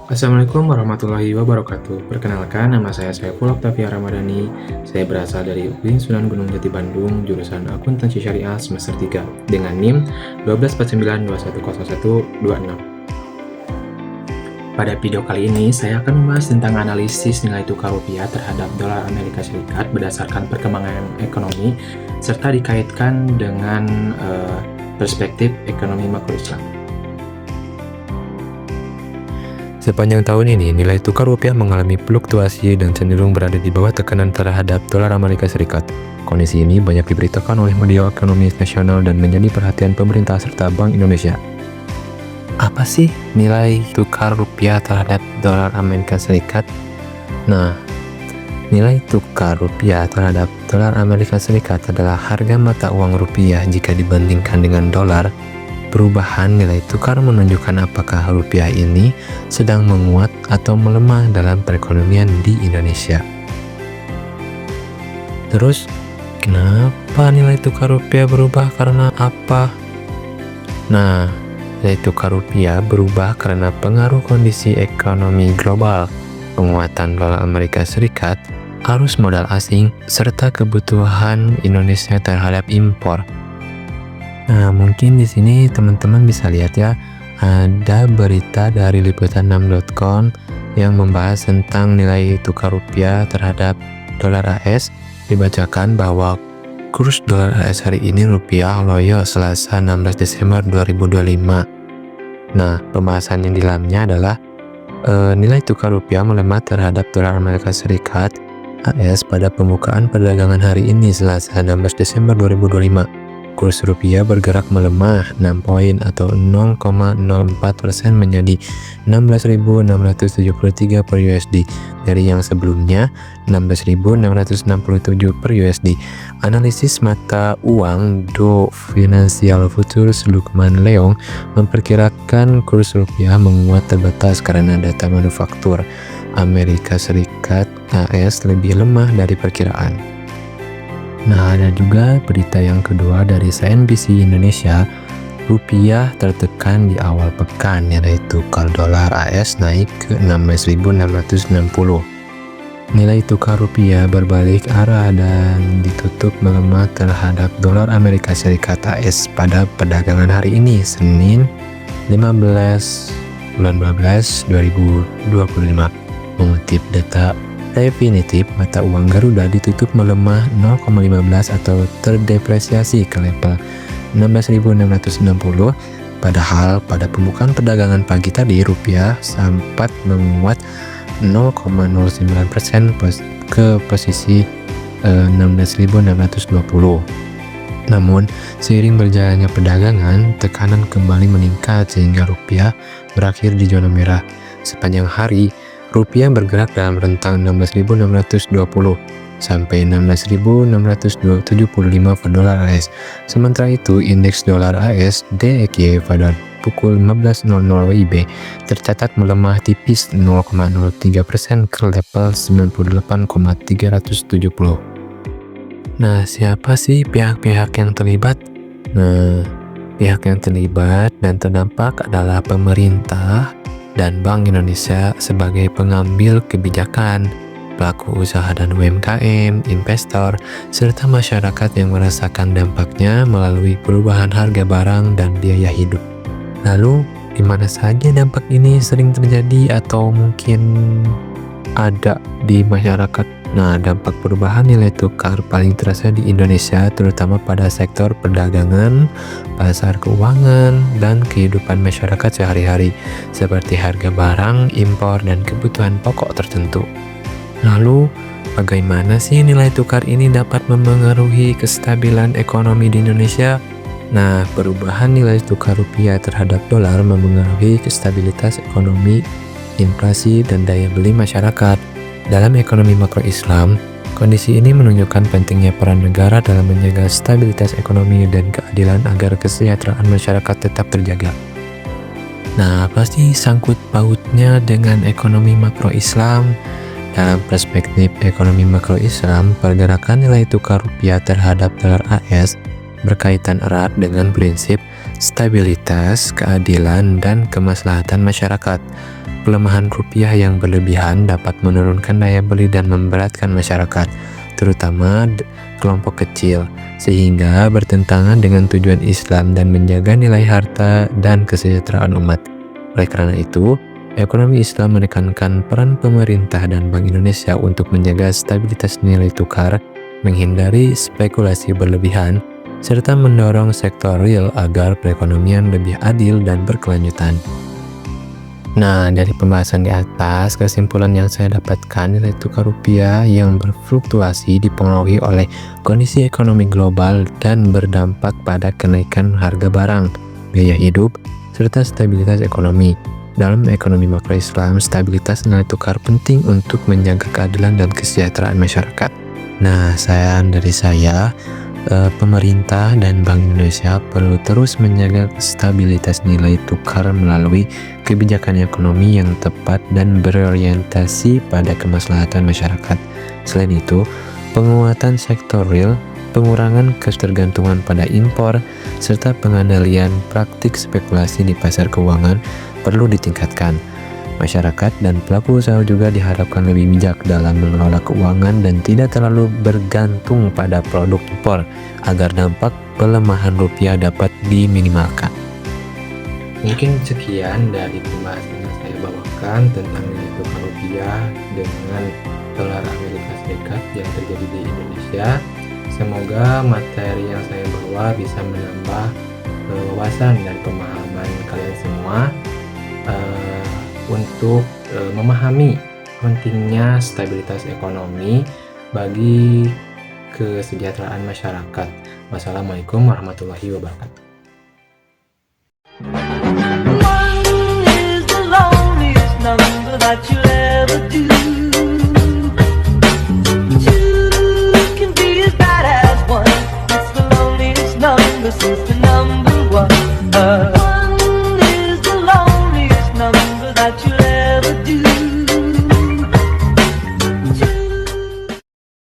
Assalamualaikum warahmatullahi wabarakatuh. Perkenalkan, nama saya Saiful Oktavia Ramadhani. Saya berasal dari UIN Sunan Gunung Jati Bandung, jurusan Akuntansi Syariah semester 3, dengan NIM 1249210126. Pada video kali ini, saya akan membahas tentang analisis nilai tukar rupiah terhadap dolar Amerika Serikat berdasarkan perkembangan ekonomi, serta dikaitkan dengan perspektif ekonomi makro Islam. Sepanjang tahun ini, nilai tukar rupiah mengalami fluktuasi dan cenderung berada di bawah tekanan terhadap dolar Amerika Serikat. Kondisi ini banyak diberitakan oleh media ekonomi nasional dan menjadi perhatian pemerintah serta Bank Indonesia. Apa sih nilai tukar rupiah terhadap dolar Amerika Serikat? Nah, nilai tukar rupiah terhadap dolar Amerika Serikat adalah harga mata uang rupiah jika dibandingkan dengan dolar. Perubahan nilai tukar menunjukkan apakah rupiah ini sedang menguat atau melemah dalam perekonomian di Indonesia. Terus, kenapa nilai tukar rupiah berubah karena apa? Nah, nilai tukar rupiah berubah karena pengaruh kondisi ekonomi global, penguatan dolar Amerika Serikat, arus modal asing, serta kebutuhan Indonesia terhadap impor. Nah, mungkin di sini teman-teman bisa lihat ya, ada berita dari liputan6.com yang membahas tentang nilai tukar rupiah terhadap dolar AS. Dibacakan bahwa kurs dolar AS hari ini rupiah loyo Selasa 16 Desember 2025. Nah, pembahasan yang di dalamnya adalah nilai tukar rupiah melemah terhadap dolar Amerika Serikat AS pada pembukaan perdagangan hari ini Selasa 16 Desember 2025. Kurs rupiah bergerak melemah 6 poin atau 0,04% menjadi 16.673 per USD dari yang sebelumnya 16.667 per USD. Analisis mata uang Do Financial Futures Lukman Leong memperkirakan kurs rupiah menguat terbatas karena data manufaktur Amerika Serikat AS lebih lemah dari perkiraan. Nah, ada juga berita yang kedua dari CNBC Indonesia. Rupiah tertekan di awal pekan, nilai tukar dolar AS naik ke 16.660. Nilai tukar rupiah berbalik arah dan ditutup melemah terhadap dolar Amerika Serikat AS pada perdagangan hari ini, Senin 15 bulan 12 2025. Mengutip data definitif, mata uang Garuda ditutup melemah 0,15 atau terdepresiasi ke level 16.660. Padahal pada pembukaan perdagangan pagi tadi rupiah sempat menguat 0,09% ke posisi 16.620. Namun, seiring berjalannya perdagangan, tekanan kembali meningkat sehingga rupiah berakhir di zona merah. Sepanjang hari, rupiah bergerak dalam rentang 16.620 sampai 16.675 per dolar AS. Sementara itu, indeks dolar AS DXY pada pukul 15.00 WIB tercatat melemah tipis 0,03% ke level 98,370. Nah, siapa sih pihak-pihak yang terlibat? Nah, pihak yang terlibat dan terdampak adalah pemerintah dan Bank Indonesia sebagai pengambil kebijakan, pelaku usaha dan UMKM, investor, serta masyarakat yang merasakan dampaknya melalui perubahan harga barang dan biaya hidup. Lalu, di mana saja dampak ini sering terjadi atau mungkin ada di masyarakat? Nah, dampak perubahan nilai tukar paling terasa di Indonesia, terutama pada sektor perdagangan, pasar keuangan, dan kehidupan masyarakat sehari-hari, seperti harga barang, impor, dan kebutuhan pokok tertentu. Lalu, bagaimana sih nilai tukar ini dapat memengaruhi kestabilan ekonomi di Indonesia? Nah, perubahan nilai tukar rupiah terhadap dolar memengaruhi stabilitas ekonomi, inflasi, dan daya beli masyarakat. Dalam ekonomi makro Islam, kondisi ini menunjukkan pentingnya peran negara dalam menjaga stabilitas ekonomi dan keadilan agar kesejahteraan masyarakat tetap terjaga. Nah, pasti sangkut pautnya dengan ekonomi makro Islam. Dalam perspektif ekonomi makro Islam, pergerakan nilai tukar rupiah terhadap dolar AS berkaitan erat dengan prinsip stabilitas, keadilan, dan kemaslahatan masyarakat. pelemahan rupiah yang berlebihan dapat menurunkan daya beli dan memberatkan masyarakat, terutama kelompok kecil, sehingga bertentangan dengan tujuan Islam dan menjaga nilai harta dan kesejahteraan umat. Oleh karena itu, ekonomi Islam menekankan peran pemerintah dan Bank Indonesia untuk menjaga stabilitas nilai tukar, menghindari spekulasi berlebihan, serta mendorong sektor real agar perekonomian lebih adil dan berkelanjutan. Nah, dari pembahasan di atas, kesimpulan yang saya dapatkan, nilai tukar rupiah yang berfluktuasi dipengaruhi oleh kondisi ekonomi global dan berdampak pada kenaikan harga barang, biaya hidup, serta stabilitas ekonomi. Dalam ekonomi makro Islam, stabilitas nilai tukar penting untuk menjaga keadilan dan kesejahteraan masyarakat. Nah, dari saya, pemerintah dan Bank Indonesia perlu terus menjaga stabilitas nilai tukar melalui kebijakan ekonomi yang tepat dan berorientasi pada kemaslahatan masyarakat. Selain itu, penguatan sektor real, pengurangan ketergantungan pada impor, serta pengendalian praktik spekulasi di pasar keuangan perlu ditingkatkan. Masyarakat dan pelaku usaha juga diharapkan lebih bijak dalam mengelola keuangan dan tidak terlalu bergantung pada produk impor agar dampak pelemahan rupiah dapat diminimalkan. Mungkin sekian dari pembahasan yang saya bawakan tentang nilai tukar rupiah dengan dolar Amerika Serikat yang terjadi di Indonesia. Semoga materi yang saya bawa bisa menambah wawasan dan pemahaman kalian semua untuk memahami pentingnya stabilitas ekonomi bagi kesejahteraan masyarakat. Wassalamualaikum warahmatullahi wabarakatuh. One is the loneliest number that you'll ever do. Two can be as bad as one. It's the loneliest number since the number one.